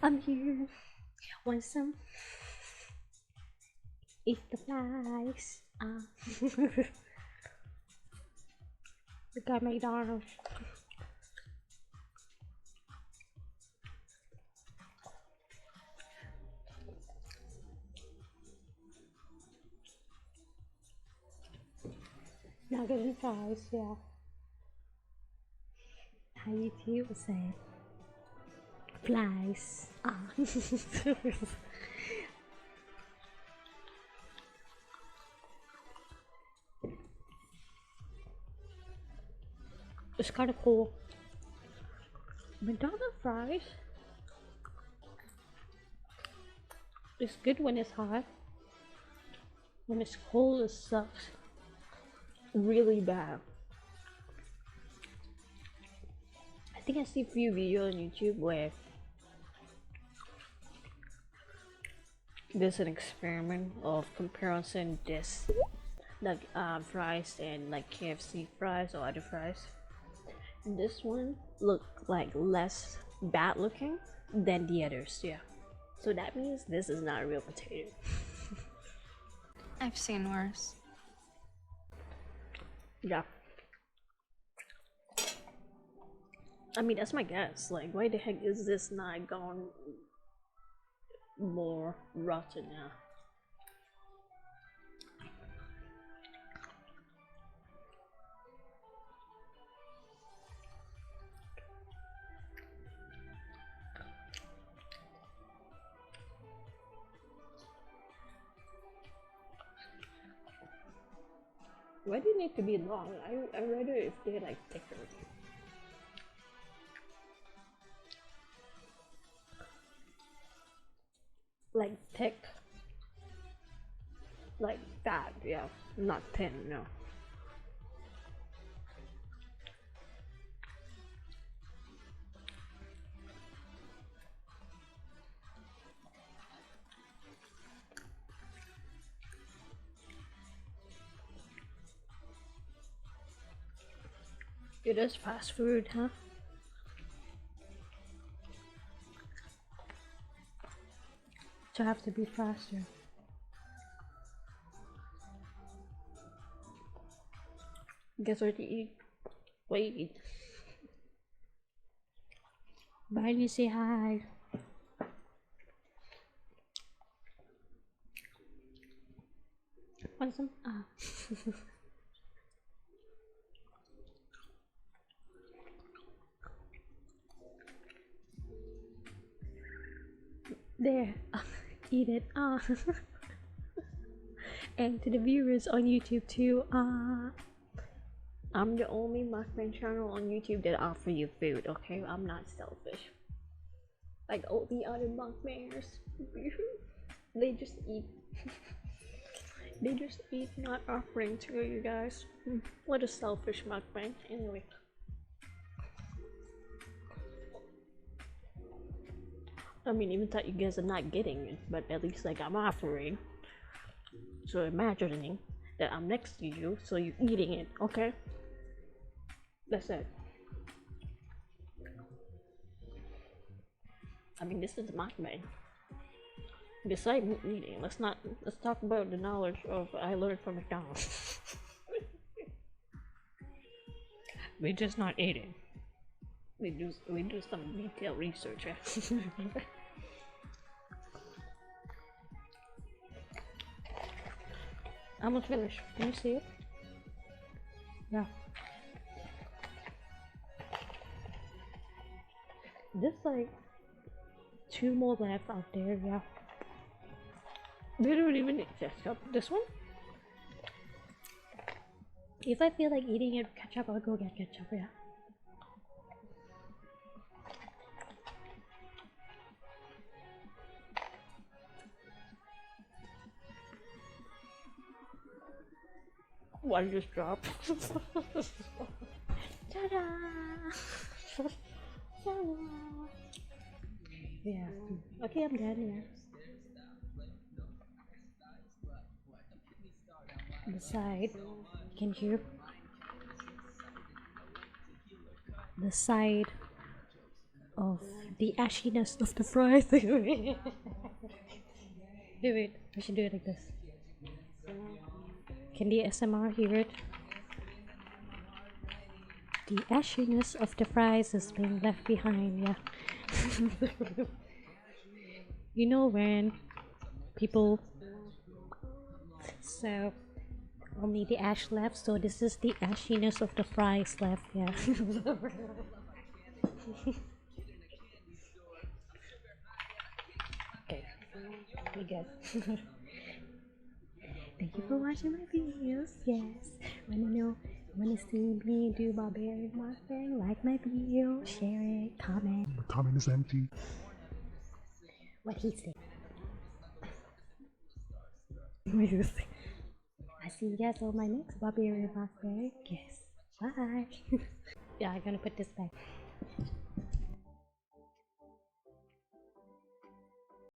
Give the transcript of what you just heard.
I'm here. Want some? Eat the flies. We got McDonald's. Nugget and fries, yeah. How you would say flies. It's kind of cool. McDonald's fries. It's good when it's hot. When it's cold, it sucks. Really bad. I think I see a few videos on YouTube where there's an experiment of comparison this like fries and like KFC fries or other fries. And this one looked like less bad looking than the others, yeah. So that means this is not a real potato. I've seen worse. Yeah. I mean, that's my guess. Like, why the heck is this not gone more rotten now? Why do you need to be long? I rather if they're like thicker. Like thick. Like that, yeah. Not thin, no. It is fast food, huh? To have to be faster. Guess what you eat? What you eat? Barney, say hi. Want some? Ah. There. Eat it. Ah. And to the viewers on YouTube too, I'm the only mukbang channel on YouTube that offer you food, okay? I'm not selfish. Like all the other mukbangers. They just eat. They just eat, not offering to you guys. What a selfish mukbang. Anyway. I mean, even though you guys are not getting it, but at least like I'm offering. So imagining that I'm next to you, so you're eating it, okay? That's it. I mean, this is mukbang. Besides eating, let's talk about the knowledge of I learned from McDonald's. We just not eating. We do some detailed research. I almost finished. Can you see it? Yeah. There's like 2 more left out there, yeah. We don't even need ketchup. This one? If I feel like eating it ketchup, I'll go get ketchup, yeah. One just dropped. Ta-da! Yeah. Okay, I'm done, yeah. The side, you can hear the side of the ashiness of the fries. Do it. We should do it like this. Can the SMR hear it? The ashiness of the fries is being left behind, yeah. You know when people, so only the ash left, so this is the ashiness of the fries left, yeah. Okay, we good. Thank you for watching my videos. Yes, wanna see me do barbarian mukbang? Like my video, share it, comment. The comment is empty. What he said. I see you guys on my next barbarian mukbang. Yes, bye. Yeah, I'm gonna put this back.